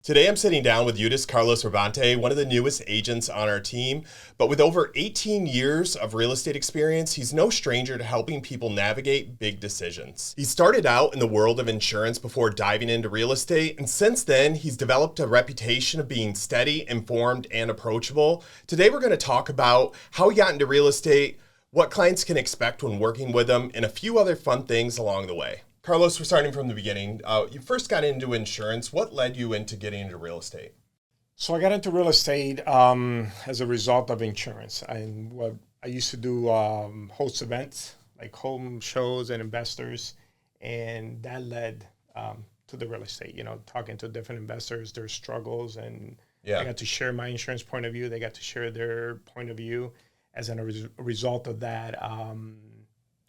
Today I'm sitting down with Carlos Rubante, one of the newest agents on our team. But with over 18 years of real estate experience, he's no stranger to helping people navigate big decisions. He started out in the world of insurance before diving into real estate, and since then he's developed a reputation of being steady, informed, and approachable. Today we're going to talk about how he got into real estate, what clients can expect when working with him, and a few other fun things along the way. Carlos, we're starting from the beginning. You first got into insurance. What led you into getting into real estate? So I got into real estate as a result of insurance. I used to do host events like home shows and investors, and that led to the real estate. You know, talking to different investors, their struggles, and I got to share my insurance point of view. They got to share their point of view. As a result of that,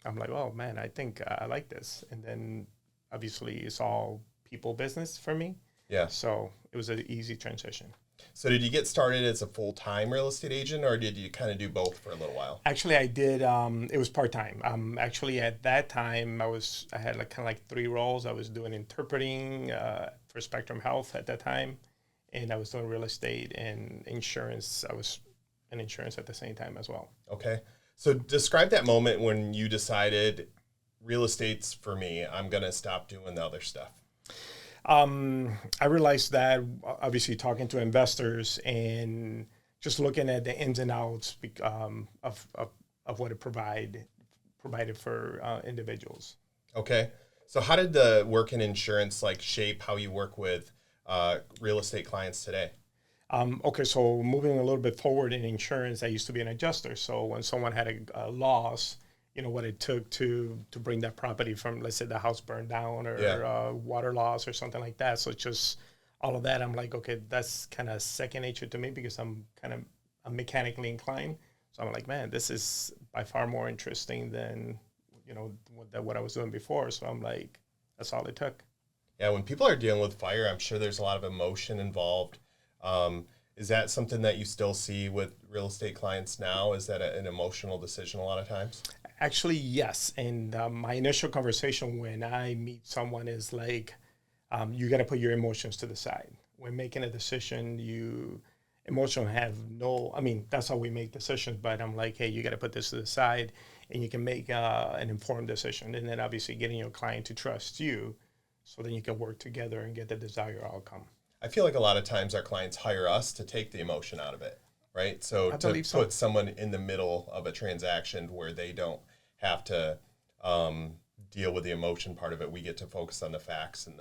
I'm like, oh man, I think I like this. And then obviously it's all people business for me. Yeah. So it was an easy transition. So did you get started as a full-time real estate agent, or did you kind of do both for a little while? Actually, I did. It was part-time. Actually, at that time, I had like kind of like three roles. I was doing interpreting for Spectrum Health at that time, and I was doing real estate and insurance. I was in insurance at the same time as well. Okay. So describe that moment when you decided real estate's for me. I'm going to stop doing the other stuff. I realized that obviously talking to investors and just looking at the ins and outs of what it provided for individuals. Okay. So how did the work in insurance shape how you work with real estate clients today? Okay, so moving a little bit forward in insurance, I used to be an adjuster. So when someone had a loss, you know, what it took to bring that property from, let's say the house burned down or water loss or something like that. So it's just all of that. I'm like, okay, that's kind of second nature to me because I'm mechanically inclined. So I'm like, man, this is by far more interesting than, you know, what I was doing before. So I'm like, that's all it took. Yeah, when people are dealing with fire, I'm sure there's a lot of emotion involved. Is that something that you still see with real estate clients now? Is that an emotional decision a lot of times? Actually, yes. And my initial conversation when I meet someone is like, you got to put your emotions to the side. When making a decision, emotion have no, I mean, that's how we make decisions. But I'm like, hey, you got to put this to the side and you can make an informed decision. And then obviously getting your client to trust you so then you can work together and get the desired outcome. I feel like a lot of times our clients hire us to take the emotion out of it, right? So to put someone in the middle of a transaction where they don't have to deal with the emotion part of it, we get to focus on the facts and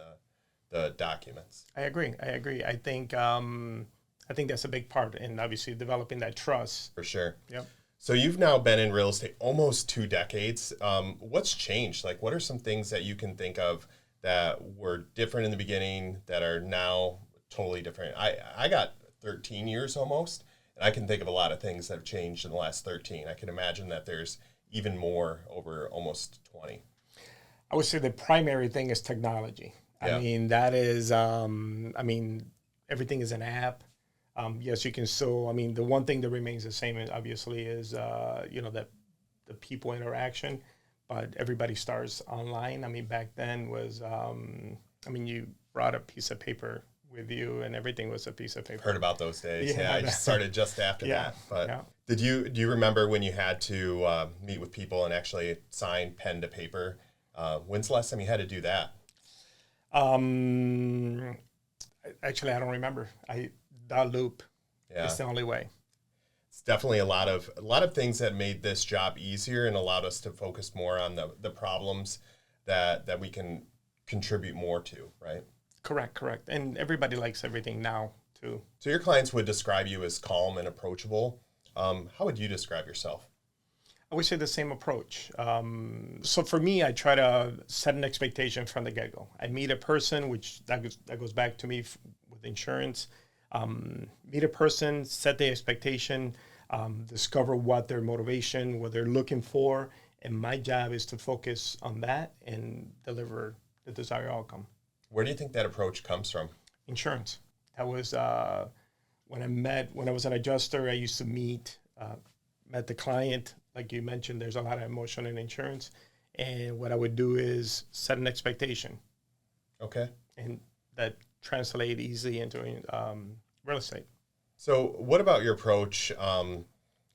the documents. I agree. I think that's a big part in obviously developing that trust. For sure. Yep. So you've now been in real estate almost 2 decades. What's changed? Like, what are some things that you can think of that were different in the beginning that are now totally different? I got 13 years almost, and I can think of a lot of things that have changed in the last 13. I can imagine that there's even more over almost 20. I would say the primary thing is technology. Yeah. I mean, that is, everything is an app. Yes, you can still, the one thing that remains the same obviously is, that the people interaction, but everybody starts online. I mean, back then was, you brought a piece of paper with you and everything was a piece of paper. Heard about those days. Yeah, I started just after that. But yeah. Do you remember when you had to meet with people and actually sign pen to paper? When's the last time you had to do that? Actually, I don't remember. That loop is the only way. It's definitely a lot of things that made this job easier and allowed us to focus more on the problems that we can contribute more to, right? Correct. And everybody likes everything now, too. So your clients would describe you as calm and approachable. How would you describe yourself? I would say the same approach. So for me, I try to set an expectation from the get-go. I meet a person, which that goes back to me with insurance. Meet a person, set the expectation, discover what their motivation, what they're looking for. And my job is to focus on that and deliver the desired outcome. Where do you think that approach comes from? Insurance. That was when I was an adjuster, I used to met the client. Like you mentioned, there's a lot of emotion in insurance. And what I would do is set an expectation. Okay. And that translate easily into real estate. So what about your approach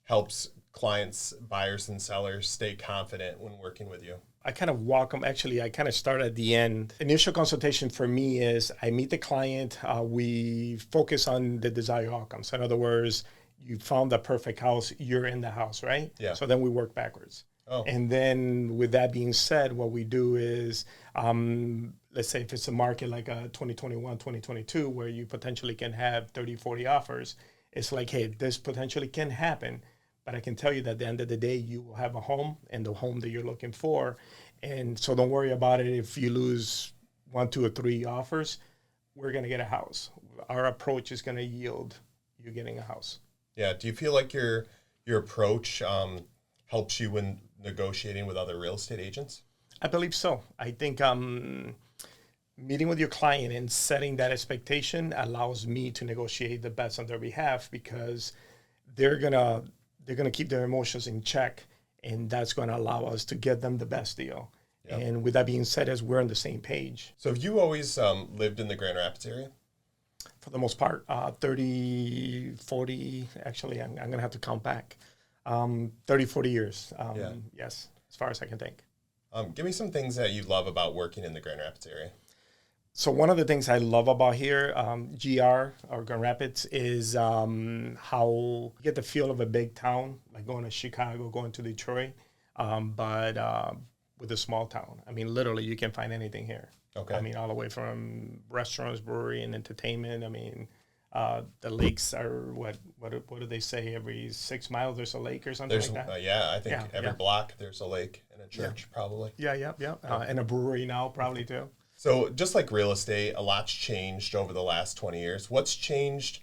helps clients, buyers, and sellers stay confident when working with you? I kind of walk them. Actually, I kind of start at the end. Initial consultation for me is I meet the client. We focus on the desired outcomes. In other words, you found the perfect house. You're in the house, right? Yeah. So then we work backwards. Oh. And then with that being said, what we do is, let's say if it's a market like a 2021, 2022, where you potentially can have 30, 40 offers, it's like, hey, this potentially can happen. But I can tell you that at the end of the day, you will have a home and the home that you're looking for. And so don't worry about it if you lose 1, 2, or 3 offers. We're going to get a house. Our approach is going to yield you getting a house. Yeah. Do you feel like your approach helps you when negotiating with other real estate agents? I believe so. I think meeting with your client and setting that expectation allows me to negotiate the best on their behalf, because they're gonna keep their emotions in check, and that's going to allow us to get them the best deal. Yep. And with that being said, as we're on the same page. So have you always lived in the Grand Rapids area? For the most part, 30, 40, actually, I'm going to have to count back. 30, 40 years, Yeah. Yes, as far as I can think. Give me some things that you love about working in the Grand Rapids area. So one of the things I love about here, GR, or Grand Rapids, is how you get the feel of a big town, like going to Chicago, going to Detroit, but with a small town. I mean, literally, you can find anything here. Okay. I mean, all the way from restaurants, brewery, and entertainment. I mean, the lakes are, what do they say? Every 6 miles, there's a lake or something like that? Yeah, I think every block, there's a lake and a church, probably. Yeah. And a brewery now, probably, too. So just like real estate, a lot's changed over the last 20 years. What's changed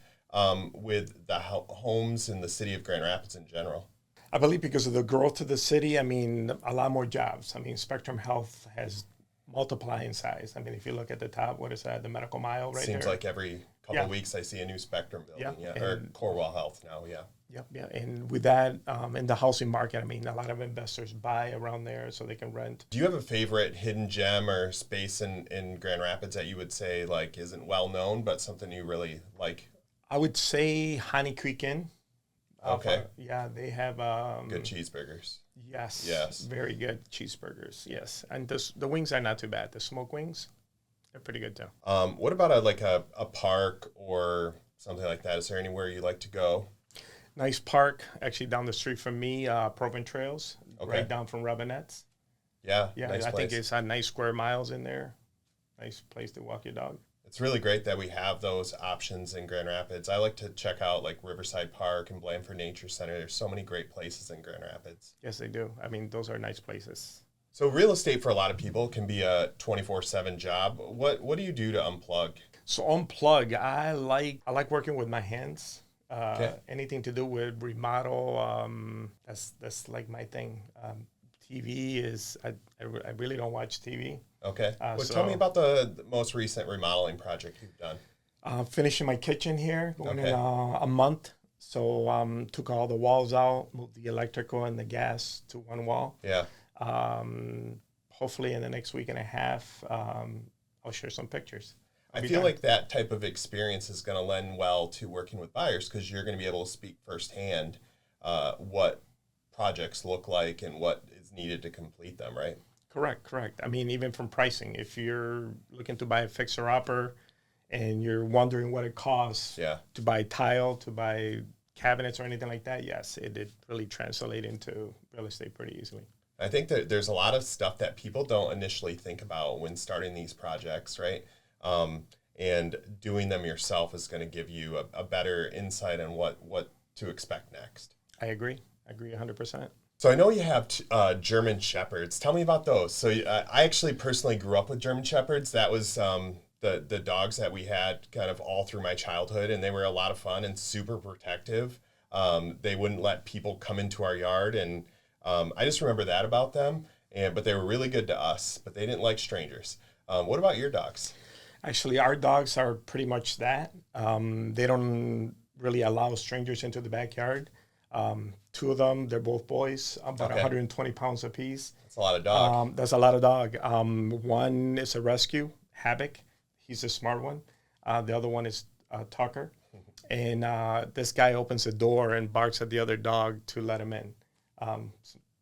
with the homes in the city of Grand Rapids in general? I believe because of the growth of the city, I mean, a lot more jobs. I mean, Spectrum Health has multiplied in size. I mean, if you look at the top, what is that, the Medical Mile right there? Seems like every couple of weeks I see a new Spectrum building, or Corwell Health now, Yep. And with that, in the housing market, I mean, a lot of investors buy around there so they can rent. Do you have a favorite hidden gem or space in Grand Rapids that you would say like isn't well known, but something you really like? I would say Honey Creek Inn. Okay. They have good cheeseburgers. Yes. Very good cheeseburgers. Yes, and the wings are not too bad. The smoked wings, they're pretty good too. What about a park or something like that? Is there anywhere you like to go? Nice park, actually down the street from me, Proven Trails, right down from Robinettes. Yeah, nice I think it's a nice square miles in there. Nice place to walk your dog. It's really great that we have those options in Grand Rapids. I like to check out like Riverside Park and Blandford Nature Center. There's so many great places in Grand Rapids. Yes, they do. I mean, those are nice places. So real estate for a lot of people can be a 24/7 job. What do you do to unplug? So unplug, I like working with my hands. Anything to do with remodel, that's like my thing. TV is, I really don't watch TV. Okay. Tell me about the most recent remodeling project you've done. Finishing my kitchen here, going in a month. So took all the walls out, moved the electrical and the gas to one wall. Yeah. Hopefully in the next week and a half, I'll share some pictures. I feel like that type of experience is going to lend well to working with buyers, because you're going to be able to speak firsthand what projects look like and what is needed to complete them, right? Correct. I mean, even from pricing, if you're looking to buy a fixer-upper and you're wondering what it costs to buy tile, to buy cabinets or anything like that, yes, it did really translate into real estate pretty easily. I think that there's a lot of stuff that people don't initially think about when starting these projects, right? And doing them yourself is going to give you a better insight on what to expect next. I agree 100%. So I know you have German Shepherds. Tell me about those. So I actually personally grew up with German Shepherds. That was the dogs that we had kind of all through my childhood, and they were a lot of fun and super protective. They wouldn't let people come into our yard, and I just remember that about them. But they were really good to us, but they didn't like strangers. What about your dogs? Actually, our dogs are pretty much that. They don't really allow strangers into the backyard. 2 of them, they're both boys, about 120 pounds apiece. That's a lot of dog. That's a lot of dog. One is a rescue, Havoc. He's a smart one. The other one is Tucker. And this guy opens the door and barks at the other dog to let him in.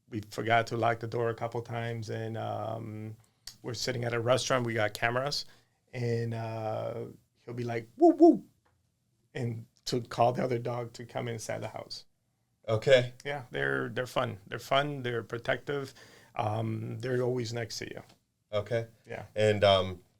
We forgot to lock the door a couple times, and we're sitting at a restaurant. We got cameras, and he'll be like, woo, woo, and to call the other dog to come inside the house. Okay. Yeah, they're fun. They're fun. They're protective. They're always next to you. Okay. Yeah. And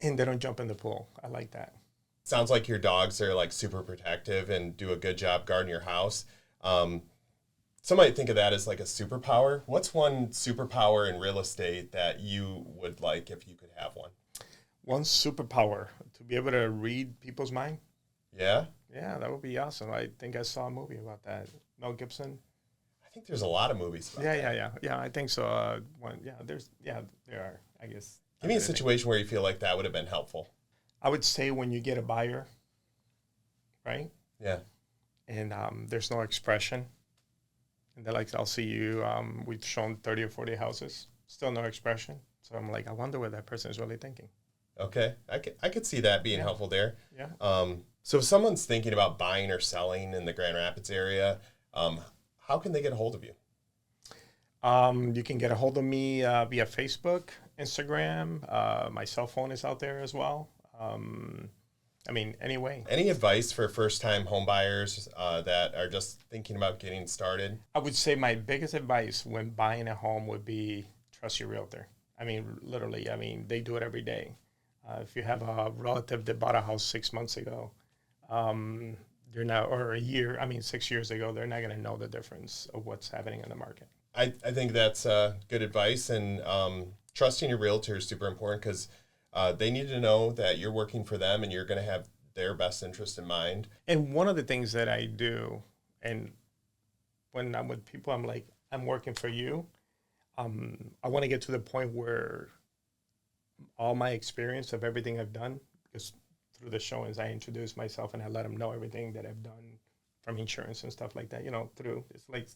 they don't jump in the pool. I like that. sounds like your dogs are like super protective and do a good job guarding your house. Some might think of that as like a superpower. What's one superpower in real estate that you would like if you could have one? One superpower, to be able to read people's mind. Yeah? Yeah, that would be awesome. I think I saw a movie about that. Mel Gibson. I think there's a lot of movies about that. Yeah. I think so. There are, I guess. Give me a situation where you feel like that would have been helpful. I would say when you get a buyer, right? Yeah. And there's no expression. And they're like, I'll see you. We've shown 30 or 40 houses. Still no expression. So I'm like, I wonder what that person is really thinking. Okay. I could see that being helpful there. Yeah. So if someone's thinking about buying or selling in the Grand Rapids area, how can they get a hold of you? You can get a hold of me via Facebook, Instagram. My cell phone is out there as well. Anyway. Any advice for first-time home buyers that are just thinking about getting started? I would say my biggest advice when buying a home would be trust your realtor. Literally, they do it every day. If you have a relative that bought a house 6 months ago, they're not, or a year, 6 years ago, they're not going to know the difference of what's happening in the market. I think that's good advice, and trusting your realtor is super important because they need to know that you're working for them and you're going to have their best interest in mind. And one of the things that I do, and when I'm with people, I'm like, I'm working for you. I want to get to the point where all my experience of everything I've done, because through the showings, I introduce myself and I let them know everything that I've done from insurance and stuff like that, it's like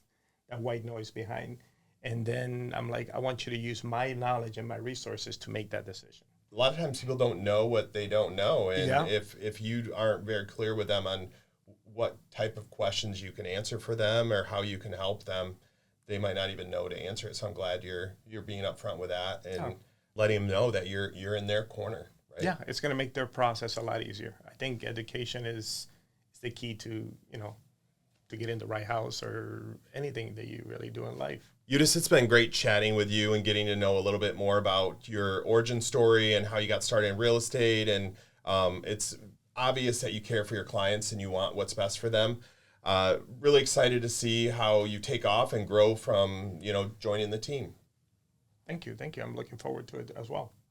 that white noise behind. And then I'm like, I want you to use my knowledge and my resources to make that decision. A lot of times people don't know what they don't know. And Yeah. if you aren't very clear with them on what type of questions you can answer for them or how you can help them, they might not even know to answer it. So I'm glad you're being upfront with that and letting them know that you're in their corner. Right? Yeah, it's going to make their process a lot easier. I think education is the key to, to get in the right house or anything that you really do in life. Eudes, it's been great chatting with you and getting to know a little bit more about your origin story and how you got started in real estate. And it's obvious that you care for your clients and you want what's best for them. Really excited to see how you take off and grow from, joining the team. Thank you. I'm looking forward to it as well.